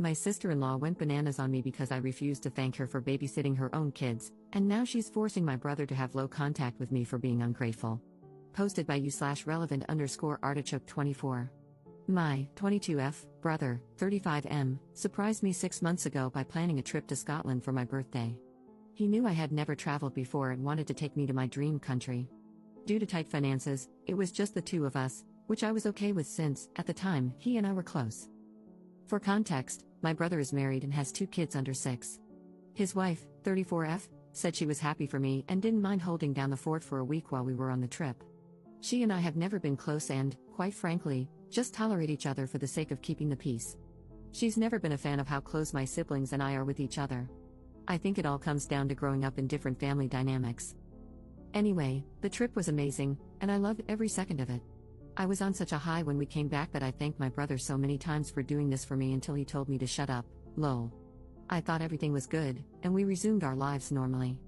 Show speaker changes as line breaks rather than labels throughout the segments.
My sister-in-law went bananas on me because I refused to thank her for babysitting her own kids, and now she's forcing my brother to have low contact with me for being ungrateful. Posted by you/relevant_artichoke24. My 22F brother, 35M, surprised me 6 months ago by planning a trip to Scotland for my birthday. He knew I had never traveled before and wanted to take me to my dream country. Due to tight finances, it was just the two of us, which I was okay with since, at the time, he and I were close. For context, my brother is married and has 2 kids under 6. His wife, 34F, said she was happy for me and didn't mind holding down the fort for a week while we were on the trip. She and I have never been close and, quite frankly, just tolerate each other for the sake of keeping the peace. She's never been a fan of how close my siblings and I are with each other. I think it all comes down to growing up in different family dynamics. Anyway, the trip was amazing, and I loved every second of it. I was on such a high when we came back that I thanked my brother so many times for doing this for me until he told me to shut up, lol. I thought everything was good, and we resumed our lives normally.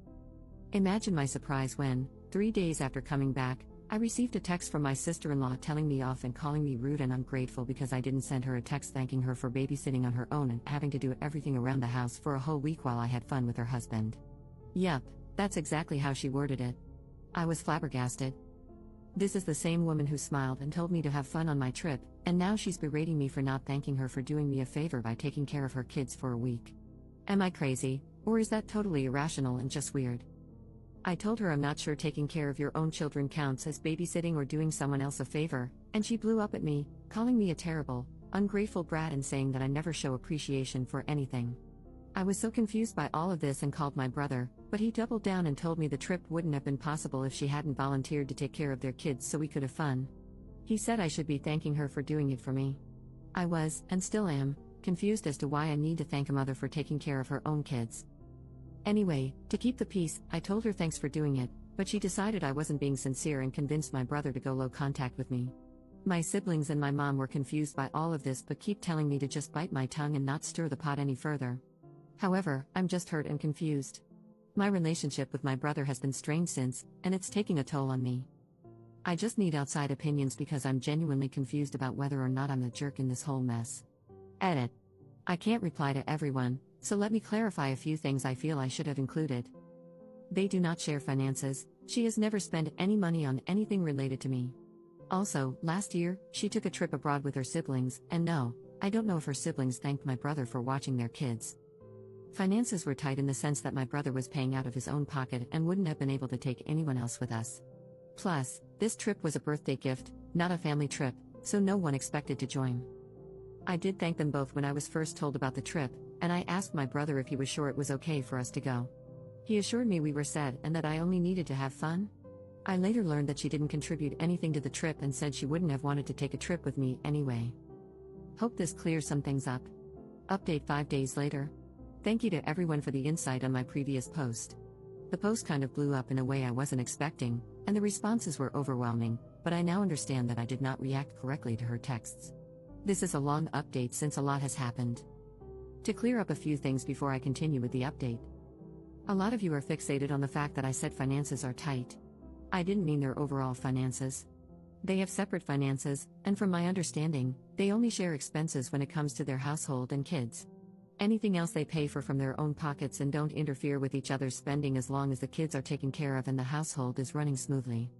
Imagine my surprise when, 3 days after coming back, I received a text from my sister-in-law telling me off and calling me rude and ungrateful because I didn't send her a text thanking her for babysitting on her own and having to do everything around the house for a whole week while I had fun with her husband. Yup, that's exactly how she worded it. I was flabbergasted. This is the same woman who smiled and told me to have fun on my trip, and now she's berating me for not thanking her for doing me a favor by taking care of her kids for a week. Am I crazy, or is that totally irrational and just weird? I told her I'm not sure taking care of your own children counts as babysitting or doing someone else a favor, and she blew up at me, calling me a terrible, ungrateful brat and saying that I never show appreciation for anything. I was so confused by all of this and called my brother, but he doubled down and told me the trip wouldn't have been possible if she hadn't volunteered to take care of their kids so we could have fun. He said I should be thanking her for doing it for me. I was, and still am, confused as to why I need to thank a mother for taking care of her own kids. Anyway, to keep the peace, I told her thanks for doing it, but she decided I wasn't being sincere and convinced my brother to go low contact with me. My siblings and my mom were confused by all of this but keep telling me to just bite my tongue and not stir the pot any further. However, I'm just hurt and confused. My relationship with my brother has been strained since, and it's taking a toll on me. I just need outside opinions because I'm genuinely confused about whether or not I'm the jerk in this whole mess. Edit. I can't reply to everyone, so let me clarify a few things I feel I should have included. They do not share finances. She has never spent any money on anything related to me. Also, last year, she took a trip abroad with her siblings, and no, I don't know if her siblings thanked my brother for watching their kids. Finances were tight in the sense that my brother was paying out of his own pocket and wouldn't have been able to take anyone else with us. Plus, this trip was a birthday gift, not a family trip, so no one expected to join. I did thank them both when I was first told about the trip, and I asked my brother if he was sure it was okay for us to go. He assured me we were set and that I only needed to have fun. I later learned that she didn't contribute anything to the trip and said she wouldn't have wanted to take a trip with me anyway. Hope this clears some things up. Update 5 days later. Thank you to everyone for the insight on my previous post. The post kind of blew up in a way I wasn't expecting, and the responses were overwhelming, but I now understand that I did not react correctly to her texts. This is a long update since a lot has happened. To clear up a few things before I continue with the update. A lot of you are fixated on the fact that I said finances are tight. I didn't mean their overall finances. They have separate finances, and from my understanding, they only share expenses when it comes to their household and kids. Anything else they pay for from their own pockets and don't interfere with each other's spending as long as the kids are taken care of and the household is running smoothly.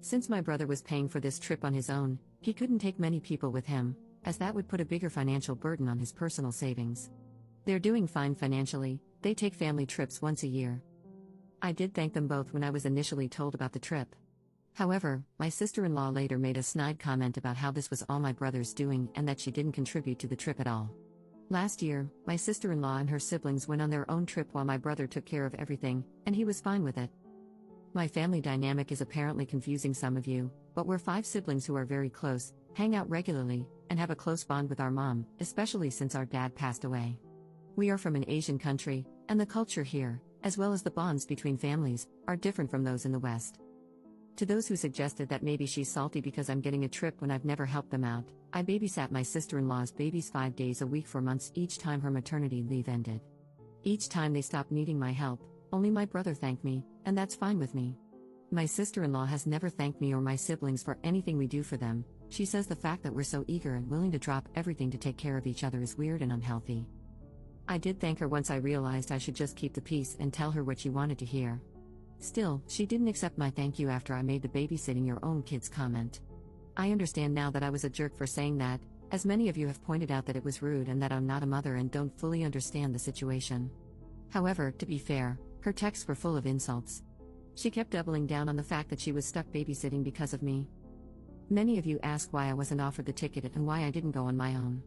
Since my brother was paying for this trip on his own, he couldn't take many people with him, as that would put a bigger financial burden on his personal savings. They're doing fine financially, they take family trips once a year. I did thank them both when I was initially told about the trip. However, my sister-in-law later made a snide comment about how this was all my brother's doing and that she didn't contribute to the trip at all. Last year, my sister-in-law and her siblings went on their own trip while my brother took care of everything, and he was fine with it. My family dynamic is apparently confusing some of you, but we're 5 siblings who are very close, hang out regularly, and have a close bond with our mom, especially since our dad passed away. We are from an Asian country, and the culture here, as well as the bonds between families, are different from those in the West. To those who suggested that maybe she's salty because I'm getting a trip when I've never helped them out, I babysat my sister-in-law's babies 5 days a week for months each time her maternity leave ended. Each time they stopped needing my help, only my brother thanked me, and that's fine with me. My sister-in-law has never thanked me or my siblings for anything we do for them. She says the fact that we're so eager and willing to drop everything to take care of each other is weird and unhealthy. I did thank her once I realized I should just keep the peace and tell her what she wanted to hear. Still, she didn't accept my thank you after I made the babysitting your own kids comment. I understand now that I was a jerk for saying that, as many of you have pointed out that it was rude and that I'm not a mother and don't fully understand the situation. However, to be fair, her texts were full of insults. She kept doubling down on the fact that she was stuck babysitting because of me. Many of you ask why I wasn't offered the ticket and why I didn't go on my own.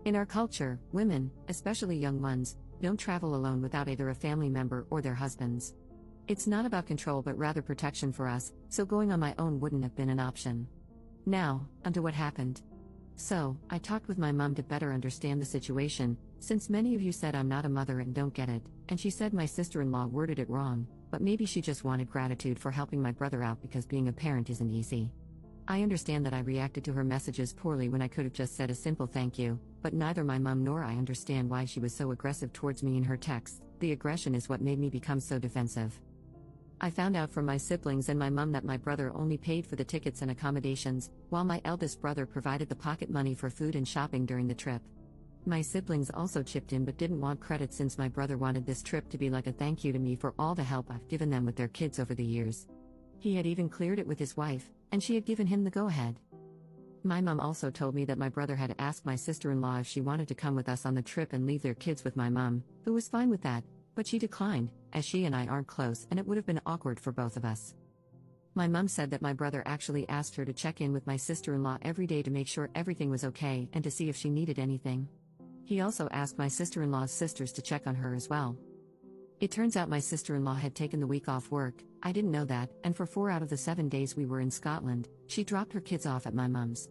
In our culture, women, especially young ones, don't travel alone without either a family member or their husbands. It's not about control but rather protection for us, so going on my own wouldn't have been an option. Now, onto what happened. So, I talked with my mom to better understand the situation, since many of you said I'm not a mother and don't get it, and she said my sister-in-law worded it wrong, but maybe she just wanted gratitude for helping my brother out because being a parent isn't easy. I understand that I reacted to her messages poorly when I could have just said a simple thank you, but neither my mom nor I understand why she was so aggressive towards me in her texts. The aggression is what made me become so defensive. I found out from my siblings and my mom that my brother only paid for the tickets and accommodations, while my eldest brother provided the pocket money for food and shopping during the trip. My siblings also chipped in but didn't want credit since my brother wanted this trip to be like a thank you to me for all the help I've given them with their kids over the years. He had even cleared it with his wife, and she had given him the go-ahead. My mom also told me that my brother had asked my sister-in-law if she wanted to come with us on the trip and leave their kids with my mom, who was fine with that, but she declined, as she and I aren't close and it would have been awkward for both of us. My mom said that my brother actually asked her to check in with my sister-in-law every day to make sure everything was okay and to see if she needed anything. He also asked my sister-in-law's sisters to check on her as well. It turns out my sister-in-law had taken the week off work. I didn't know that, and for 4 out of the 7 days we were in Scotland, she dropped her kids off at my mom's.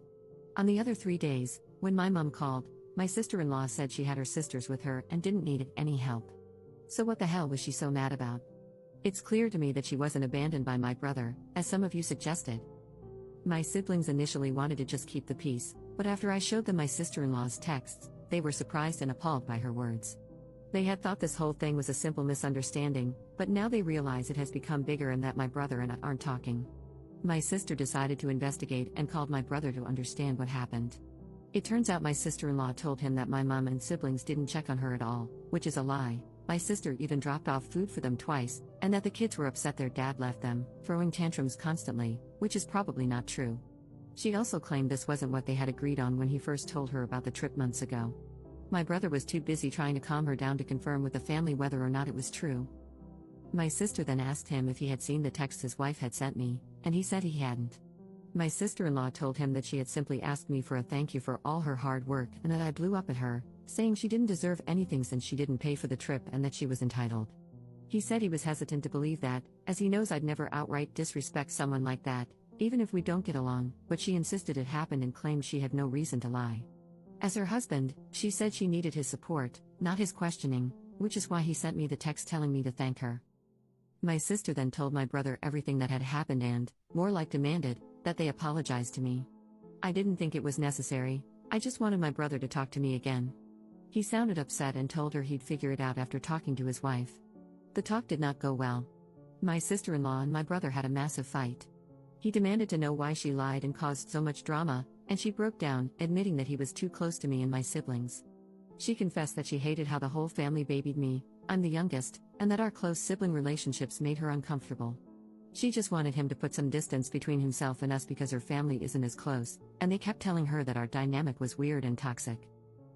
On the other 3 days, when my mom called, my sister-in-law said she had her sisters with her and didn't need any help. So what the hell was she so mad about? It's clear to me that she wasn't abandoned by my brother, as some of you suggested. My siblings initially wanted to just keep the peace, but after I showed them my sister-in-law's texts, they were surprised and appalled by her words. They had thought this whole thing was a simple misunderstanding, but now they realize it has become bigger and that my brother and I aren't talking. My sister decided to investigate and called my brother to understand what happened. It turns out my sister-in-law told him that my mom and siblings didn't check on her at all, which is a lie. My sister even dropped off food for them twice, and that the kids were upset their dad left them, throwing tantrums constantly, which is probably not true. She also claimed this wasn't what they had agreed on when he first told her about the trip months ago. My brother was too busy trying to calm her down to confirm with the family whether or not it was true. My sister then asked him if he had seen the text his wife had sent me, and he said he hadn't. My sister-in-law told him that she had simply asked me for a thank you for all her hard work and that I blew up at her, saying she didn't deserve anything since she didn't pay for the trip and that she was entitled. He said he was hesitant to believe that, as he knows I'd never outright disrespect someone like that, even if we don't get along, but she insisted it happened and claimed she had no reason to lie. As her husband, she said she needed his support, not his questioning, which is why he sent me the text telling me to thank her. My sister then told my brother everything that had happened and, more like demanded, that they apologize to me. I didn't think it was necessary, I just wanted my brother to talk to me again. He sounded upset and told her he'd figure it out after talking to his wife. The talk did not go well. My sister-in-law and my brother had a massive fight. He demanded to know why she lied and caused so much drama, and she broke down, admitting that he was too close to me and my siblings. She confessed that she hated how the whole family babied me, I'm the youngest, and that our close sibling relationships made her uncomfortable. She just wanted him to put some distance between himself and us because her family isn't as close, and they kept telling her that our dynamic was weird and toxic.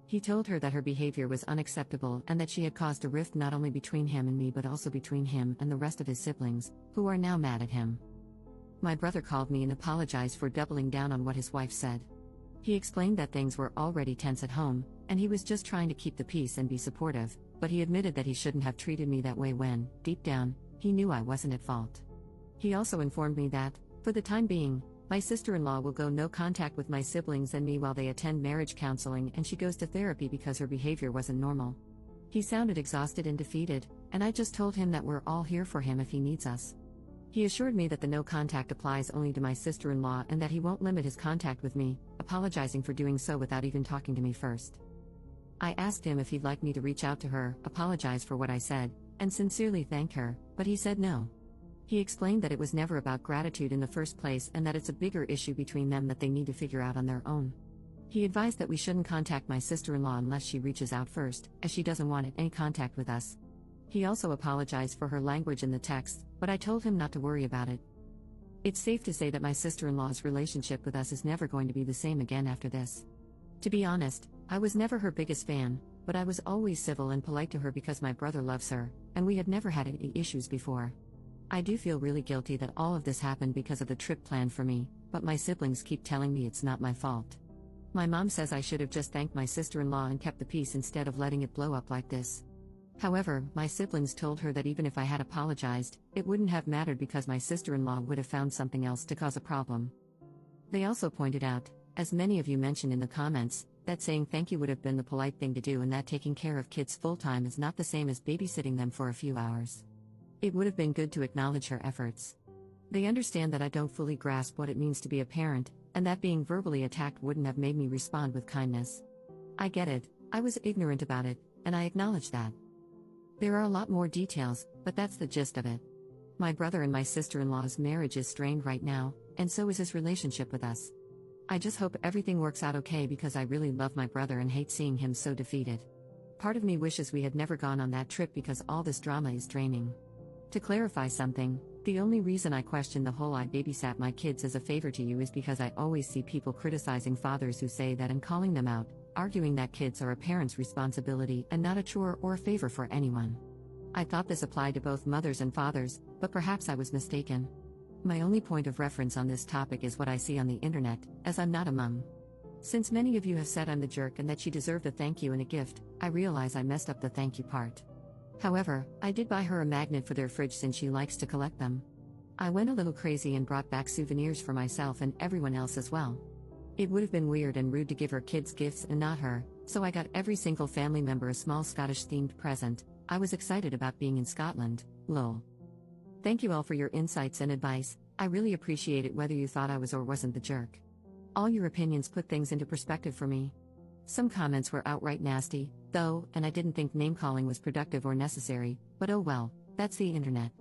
He told her that her behavior was unacceptable and that she had caused a rift not only between him and me but also between him and the rest of his siblings, who are now mad at him. My brother called me and apologized for doubling down on what his wife said. He explained that things were already tense at home, and he was just trying to keep the peace and be supportive, but he admitted that he shouldn't have treated me that way when, deep down, he knew I wasn't at fault. He also informed me that, for the time being, my sister-in-law will go no contact with my siblings and me while they attend marriage counseling and she goes to therapy because her behavior wasn't normal. He sounded exhausted and defeated, and I just told him that we're all here for him if he needs us. He assured me that the no contact applies only to my sister-in-law and that he won't limit his contact with me, apologizing for doing so without even talking to me first. I asked him if he'd like me to reach out to her, apologize for what I said, and sincerely thank her, but he said no. He explained that it was never about gratitude in the first place and that it's a bigger issue between them that they need to figure out on their own. He advised that we shouldn't contact my sister-in-law unless she reaches out first, as she doesn't want any contact with us. He also apologized for her language in the text, but I told him not to worry about it. It's safe to say that my sister-in-law's relationship with us is never going to be the same again after this. To be honest, I was never her biggest fan, but I was always civil and polite to her because my brother loves her, and we had never had any issues before. I do feel really guilty that all of this happened because of the trip planned for me, but my siblings keep telling me it's not my fault. My mom says I should have just thanked my sister-in-law and kept the peace instead of letting it blow up like this. However, my siblings told her that even if I had apologized, it wouldn't have mattered because my sister-in-law would have found something else to cause a problem. They also pointed out, as many of you mentioned in the comments, that saying thank you would have been the polite thing to do and that taking care of kids full-time is not the same as babysitting them for a few hours. It would have been good to acknowledge her efforts. They understand that I don't fully grasp what it means to be a parent, and that being verbally attacked wouldn't have made me respond with kindness. I get it, I was ignorant about it, and I acknowledge that. There are a lot more details, but that's the gist of it. My brother and my sister-in-law's marriage is strained right now, and so is his relationship with us. I just hope everything works out okay because I really love my brother and hate seeing him so defeated. Part of me wishes we had never gone on that trip because all this drama is draining. To clarify something, the only reason I question the whole "I babysat my kids as a favor to you" is because I always see people criticizing fathers who say that and calling them out, arguing that kids are a parent's responsibility and not a chore or a favor for anyone. I thought this applied to both mothers and fathers, but perhaps I was mistaken. My only point of reference on this topic is what I see on the internet, as I'm not a mom. Since many of you have said I'm the jerk and that she deserved a thank you and a gift, I realize I messed up the thank you part. However, I did buy her a magnet for their fridge since she likes to collect them. I went a little crazy and brought back souvenirs for myself and everyone else as well. It would have been weird and rude to give her kids gifts and not her, so I got every single family member a small Scottish-themed present. I was excited about being in Scotland, lol. Thank you all for your insights and advice, I really appreciate it whether you thought I was or wasn't the jerk. All your opinions put things into perspective for me. Some comments were outright nasty, though, and I didn't think name-calling was productive or necessary, but oh well, that's the internet.